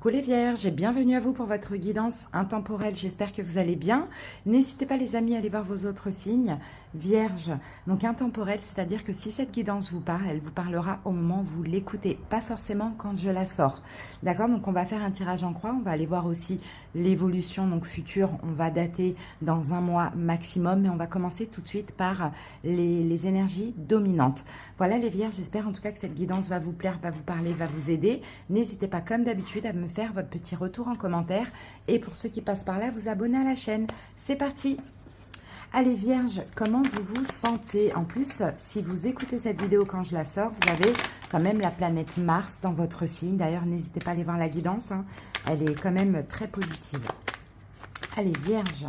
Coucou les vierges et bienvenue à vous pour votre guidance intemporelle. J'espère que vous allez bien. N'hésitez pas les amis à aller voir vos autres signes. Vierge, donc intemporelle, c'est-à-dire que si cette guidance vous parle, elle vous parlera au moment où vous l'écoutez, pas forcément quand je la sors. D'accord? Donc on va faire un tirage en croix, on va aller voir aussi l'évolution donc future, on va dater dans un mois maximum, mais on va commencer tout de suite par les énergies dominantes. Voilà les vierges, j'espère en tout cas que cette guidance va vous plaire, va vous parler, va vous aider. N'hésitez pas comme d'habitude à me faire votre petit retour en commentaire et pour ceux qui passent par là, vous abonner à la chaîne. C'est parti! Allez Vierge, comment vous vous sentez? En plus, si vous écoutez cette vidéo quand je la sors, vous avez quand même la planète Mars dans votre signe. D'ailleurs, n'hésitez pas à aller voir la guidance, hein. Elle est quand même très positive. Allez Vierge,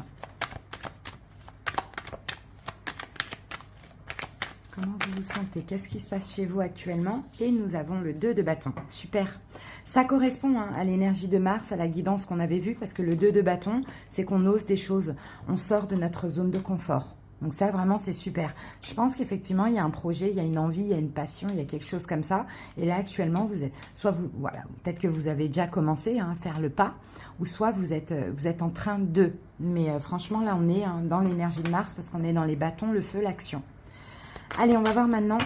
comment vous vous sentez? Qu'est-ce qui se passe chez vous actuellement? Et nous avons le 2 de bâton. Super. Ça correspond hein, à l'énergie de Mars, à la guidance qu'on avait vue, parce que le 2 de bâton, c'est qu'on ose des choses. On sort de notre zone de confort. Donc ça, vraiment, c'est super. Je pense qu'effectivement, il y a un projet, il y a une envie, il y a une passion, il y a quelque chose comme ça. Et là, actuellement, vous êtes, soit vous, voilà, peut-être que vous avez déjà commencé hein, à faire le pas, ou soit vous êtes en train de. Mais franchement, là, on est hein, dans l'énergie de Mars, parce qu'on est dans les bâtons, le feu, l'action. Allez, on va voir maintenant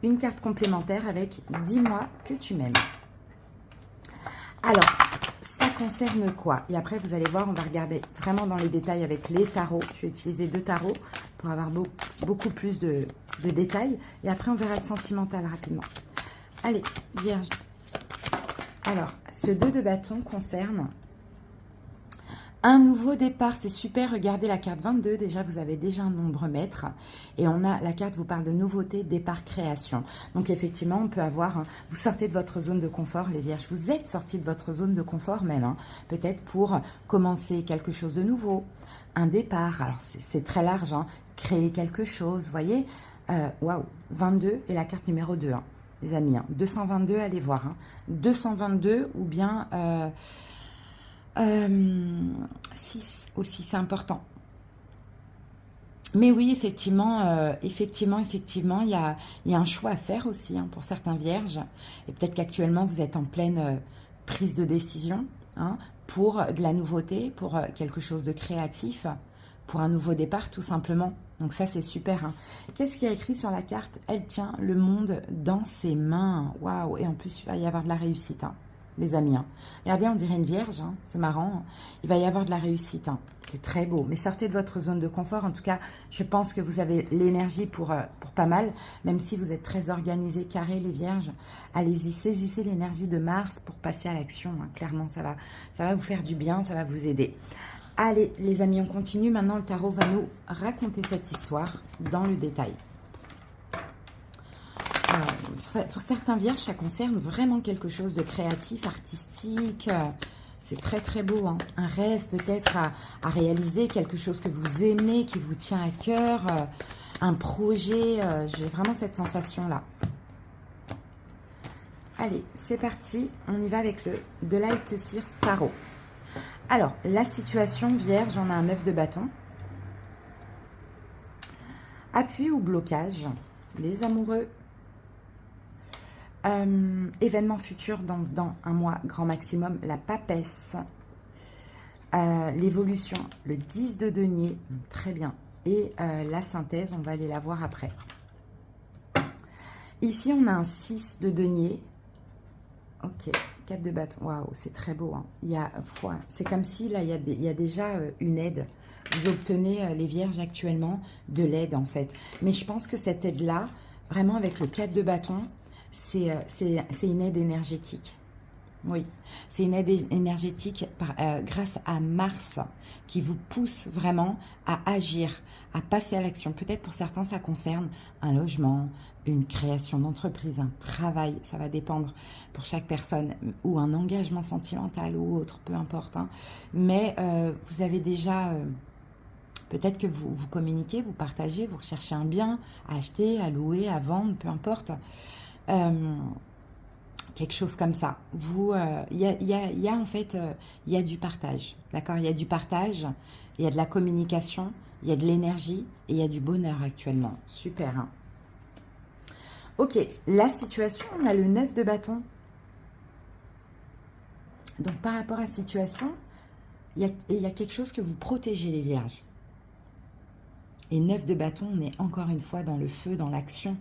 une carte complémentaire avec « Dis-moi que tu m'aimes ». Alors, ça concerne quoi? Et après, vous allez voir, on va regarder vraiment dans les détails avec les tarots. Je vais utiliser 2 tarots pour avoir beaucoup plus de détails. Et après, on verra le sentimental rapidement. Allez, Vierge. Alors, ce 2 de bâton concerne un nouveau départ. C'est super, regardez la carte 22, déjà vous avez déjà un nombre maître et on a, la carte vous parle de nouveauté, départ, création. Donc effectivement on peut avoir, hein, vous sortez de votre zone de confort les vierges, vous êtes sortis de votre zone de confort même, hein, peut-être pour commencer quelque chose de nouveau, un départ, alors c'est très large, hein, créer quelque chose, vous voyez, waouh, 22 et la carte numéro 2, hein, les amis, hein, 222, allez voir, hein, 222 ou bien... 6 aussi, c'est important. Mais oui, effectivement, il y a un choix à faire aussi hein, pour certains vierges. Et peut-être qu'actuellement, vous êtes en pleine prise de décision hein, pour de la nouveauté, pour quelque chose de créatif, pour un nouveau départ tout simplement. Donc ça, c'est super. Hein. Qu'est-ce qu'il y a écrit sur la carte? Elle tient le monde dans ses mains. Waouh! Et en plus, il va y avoir de la réussite. Hein. Les amis, hein. Regardez, on dirait une vierge, hein. C'est marrant. Il va y avoir de la réussite, hein. C'est très beau. Mais sortez de votre zone de confort. En tout cas, je pense que vous avez l'énergie pour pas mal, même si vous êtes très organisé, carré, les vierges. Allez-y, saisissez l'énergie de Mars pour passer à l'action. Hein. Clairement, ça va vous faire du bien, ça va vous aider. Allez, les amis, on continue. Maintenant, le tarot va nous raconter cette histoire dans le détail. Pour certains vierges, ça concerne vraiment quelque chose de créatif, artistique. C'est très très beau. Hein. Un rêve peut-être à réaliser, quelque chose que vous aimez, qui vous tient à cœur. Un projet. J'ai vraiment cette sensation-là. Allez, c'est parti. On y va avec le The Light Seers Tarot. Alors, la situation vierge, on a un 9 de bâton. Appui ou blocage. Les amoureux. Événement futur dans un mois grand maximum, la papesse, l'évolution, le 10 de denier, très bien, et la synthèse, on va aller la voir après. Ici, on a un 6 de denier, ok, 4 de bâton, waouh, c'est très beau, hein. C'est comme si là, il y a déjà une aide. Vous obtenez, les vierges actuellement, de l'aide en fait. Mais je pense que cette aide-là, vraiment avec le 4 de bâton, c'est une aide énergétique. Oui, c'est une aide énergétique grâce à Mars qui vous pousse vraiment à agir, à passer à l'action. Peut-être pour certains, ça concerne un logement, une création d'entreprise, un travail, ça va dépendre pour chaque personne, ou un engagement sentimental ou autre, peu importe. Hein. Mais vous avez déjà... peut-être que vous communiquez, vous partagez, vous recherchez un bien à acheter, à louer, à vendre, peu importe. Quelque chose comme ça. Il y a en fait, il y a du partage, d'accord? Il y a du partage, il y a de la communication, il y a de l'énergie et il y a du bonheur actuellement. Super. Hein. Ok, la situation, on a le 9 de bâton. Donc, par rapport à la situation, il y a quelque chose que vous protégez, les vierges. Et 9 de bâton, on est encore une fois dans le feu, dans l'action.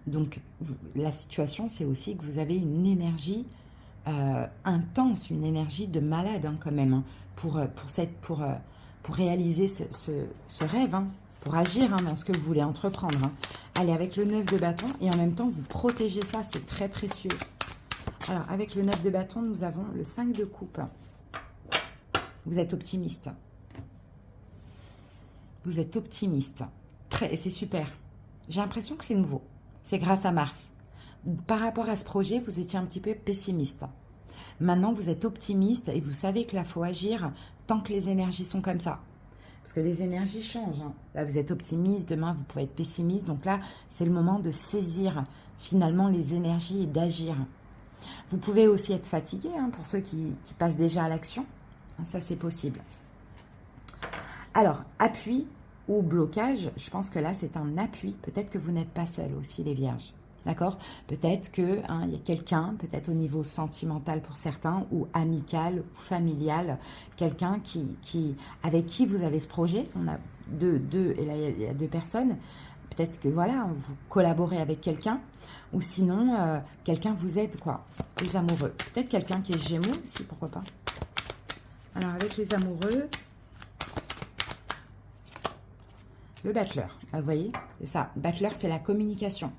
Donc, la situation, c'est aussi que vous avez une énergie intense, une énergie de malade hein, quand même, hein, pour réaliser ce rêve, hein, pour agir hein, dans ce que vous voulez entreprendre. Hein. Allez, avec le 9 de bâton, et en même temps, vous protégez ça, c'est très précieux. Alors, avec le 9 de bâton, nous avons le 5 de coupe. Vous êtes optimiste. Vous êtes optimiste. Et c'est super. J'ai l'impression que c'est nouveau. C'est grâce à Mars. Par rapport à ce projet, vous étiez un petit peu pessimiste. Maintenant, vous êtes optimiste et vous savez que là, il faut agir tant que les énergies sont comme ça. Parce que les énergies changent. Hein. Là, vous êtes optimiste. Demain, vous pouvez être pessimiste. Donc là, c'est le moment de saisir finalement les énergies et d'agir. Vous pouvez aussi être fatigué hein, pour ceux qui passent déjà à l'action. Ça, c'est possible. Alors, appui ou blocage, je pense que là, c'est un appui. Peut-être que vous n'êtes pas seul aussi, les vierges. D'accord? Peut-être qu'il y a quelqu'un, peut-être au niveau sentimental pour certains, ou amical, ou familial, quelqu'un avec qui vous avez ce projet. On a et là, il y a 2 personnes. Peut-être que, voilà, vous collaborez avec quelqu'un, ou sinon, quelqu'un vous aide, quoi. Les amoureux. Peut-être quelqu'un qui est Gémeaux aussi, pourquoi pas. Alors, avec les amoureux, le battleur, vous voyez, c'est ça. Battleur, c'est la communication.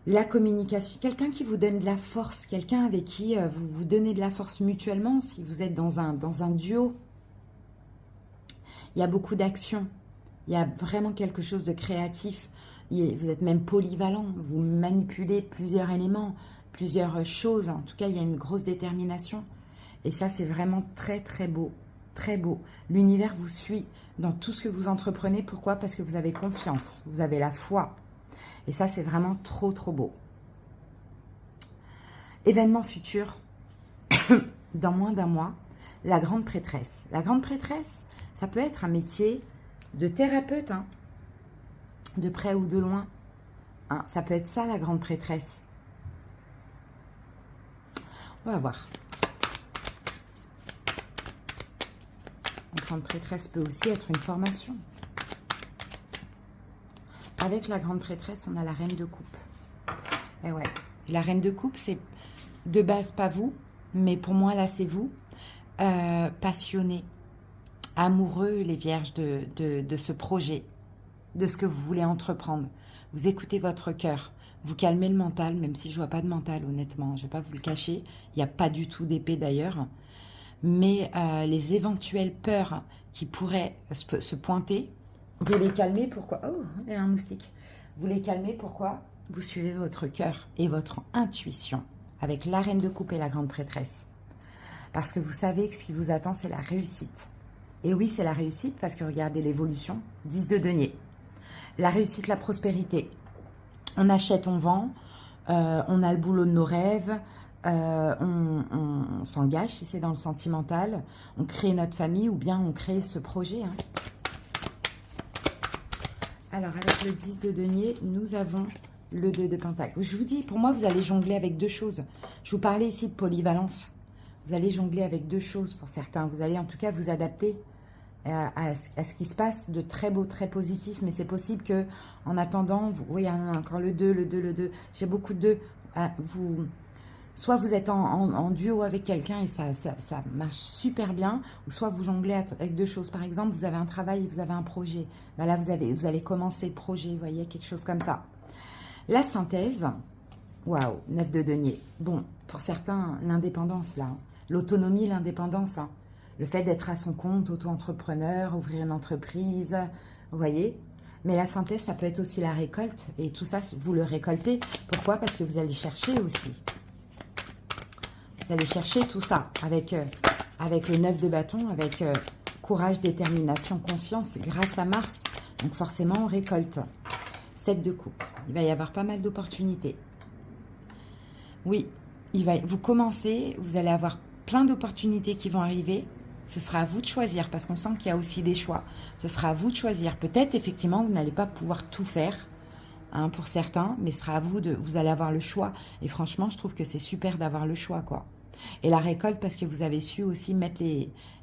La communication, quelqu'un qui vous donne de la force, quelqu'un avec qui vous vous donnez de la force mutuellement, si vous êtes dans un duo. Il y a beaucoup d'actions, il y a vraiment quelque chose de créatif. Vous êtes même polyvalent, vous manipulez plusieurs éléments, plusieurs choses. En tout cas, il y a une grosse détermination. Et ça, c'est vraiment très, très beau. Très beau. L'univers vous suit dans tout ce que vous entreprenez. Pourquoi? Parce que vous avez confiance, vous avez la foi. Et ça, c'est vraiment trop, trop beau. Événement futur, dans moins d'1 mois, la grande prêtresse. La grande prêtresse, ça peut être un métier de thérapeute, hein, de près ou de loin. Hein, ça peut être ça, la grande prêtresse. On va voir. La grande prêtresse peut aussi être une formation. Avec la grande prêtresse, on a la reine de coupe. Et ouais, la reine de coupe, c'est de base pas vous, mais pour moi, là, c'est vous. Passionné, amoureux, les vierges, de ce projet, de ce que vous voulez entreprendre. Vous écoutez votre cœur, vous calmez le mental, même si je ne vois pas de mental, honnêtement. Je ne vais pas vous le cacher. Il n'y a pas du tout d'épée, d'ailleurs. Mais les éventuelles peurs qui pourraient se pointer, vous les calmez, pourquoi? Oh, il y a un moustique. Vous les calmez, pourquoi? Vous suivez votre cœur et votre intuition avec la reine de coupe et la grande prêtresse. Parce que vous savez que ce qui vous attend, c'est la réussite. Et oui, c'est la réussite parce que regardez l'évolution. 10 de denier. La réussite, la prospérité. On achète, on vend. On a le boulot de nos rêves. On s'engage si c'est dans le sentimental. On crée notre famille ou bien on crée ce projet. Hein. Alors, avec le 10 de denier, nous avons le 2 de pentacle. Je vous dis, pour moi, vous allez jongler avec 2 choses. Je vous parlais ici de polyvalence. Vous allez jongler avec 2 choses pour certains. Vous allez en tout cas vous adapter à ce qui se passe de très beau, très positif. Mais c'est possible que, en attendant, vous voyez encore le 2, le 2, le 2. J'ai beaucoup de 2. Soit vous êtes en duo avec quelqu'un et ça marche super bien, ou soit vous jonglez avec 2 choses. Par exemple, vous avez un travail et vous avez un projet. Ben là, vous allez commencer le projet, vous voyez, quelque chose comme ça. La synthèse, waouh, 9 de denier. Bon, pour certains, l'indépendance, là. Hein. L'autonomie, l'indépendance. Hein. Le fait d'être à son compte, auto-entrepreneur, ouvrir une entreprise, vous voyez. Mais la synthèse, ça peut être aussi la récolte. Et tout ça, vous le récoltez. Pourquoi? Parce que vous allez chercher aussi. Vous allez chercher tout ça avec le 9 de bâton, avec courage, détermination, confiance, grâce à Mars. Donc forcément, on récolte. 7 de coupe. Il va y avoir pas mal d'opportunités. Oui, vous commencez, vous allez avoir plein d'opportunités qui vont arriver. Ce sera à vous de choisir parce qu'on sent qu'il y a aussi des choix. Ce sera à vous de choisir. Peut-être, effectivement, vous n'allez pas pouvoir tout faire. Hein, pour certains, mais ce sera à vous vous allez avoir le choix. Et franchement, je trouve que c'est super d'avoir le choix, quoi. Et la récolte, parce que vous avez su aussi mettre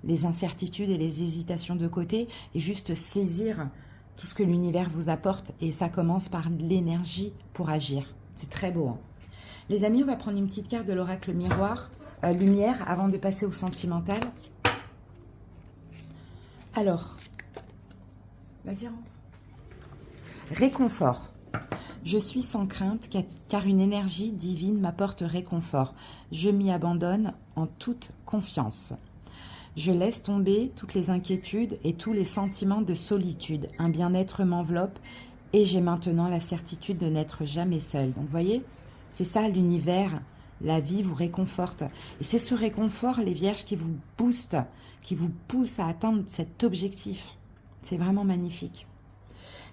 les incertitudes et les hésitations de côté et juste saisir tout ce que l'univers vous apporte. Et ça commence par l'énergie pour agir. C'est très beau. Hein. Les amis, on va prendre une petite carte de l'oracle miroir, lumière, avant de passer au sentimental. Alors, vas-y, rentre. Réconfort. Je suis sans crainte, car une énergie divine m'apporte réconfort. Je m'y abandonne en toute confiance. Je laisse tomber toutes les inquiétudes et tous les sentiments de solitude. Un bien-être m'enveloppe et j'ai maintenant la certitude de n'être jamais seule. Donc, vous voyez, c'est ça l'univers, la vie vous réconforte. Et c'est ce réconfort, les vierges, qui vous booste, qui vous pousse à atteindre cet objectif. C'est vraiment magnifique.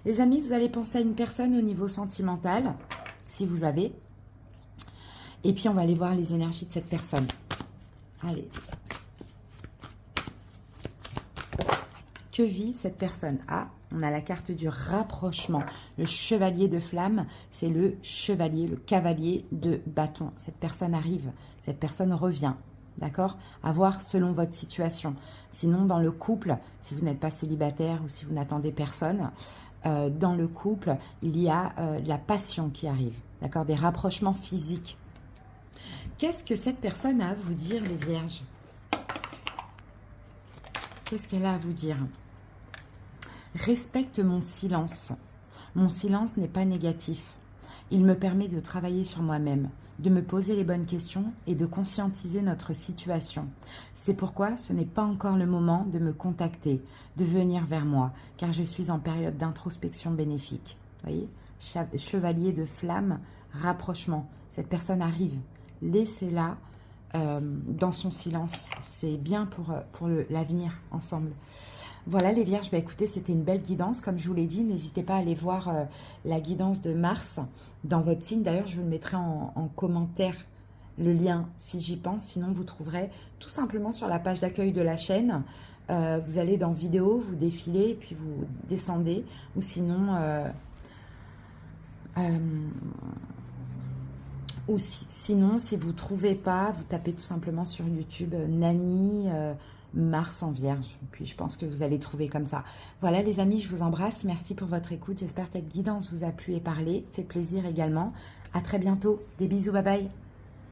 Les amis, vous allez penser à une personne au niveau sentimental, si vous avez. Et puis, on va aller voir les énergies de cette personne. Allez. Que vit cette personne? Ah, on a la carte du rapprochement. Le chevalier de flamme, c'est le chevalier, le cavalier de bâton. Cette personne arrive, cette personne revient. D'accord? À voir selon votre situation. Sinon, dans le couple, si vous n'êtes pas célibataire ou si vous n'attendez personne, dans le couple, il y a la passion qui arrive, d'accord, des rapprochements physiques. Qu'est-ce que cette personne a à vous dire, les vierges? Qu'est-ce qu'elle a à vous dire? Respecte mon silence. Mon silence n'est pas négatif. Il me permet de travailler sur moi-même, de me poser les bonnes questions et de conscientiser notre situation. C'est pourquoi ce n'est pas encore le moment de me contacter, de venir vers moi, car je suis en période d'introspection bénéfique. Vous voyez, chevalier de flamme, rapprochement. Cette personne arrive. Laissez-la dans son silence. C'est bien pour l'avenir ensemble. Voilà les vierges, bah écoutez, c'était une belle guidance. Comme je vous l'ai dit, n'hésitez pas à aller voir la guidance de Mars dans votre signe. D'ailleurs, je vous le mettrai en commentaire, le lien, si j'y pense. Sinon, vous trouverez tout simplement sur la page d'accueil de la chaîne. Vous allez dans vidéo, vous défilez, et puis vous descendez. Ou sinon, si vous ne trouvez pas, vous tapez tout simplement sur YouTube Nani Mars en Vierge. Puis je pense que vous allez trouver comme ça. Voilà les amis, je vous embrasse. Merci pour votre écoute. J'espère que cette guidance vous a plu et parlé. Fait plaisir également. À très bientôt. Des bisous, bye bye.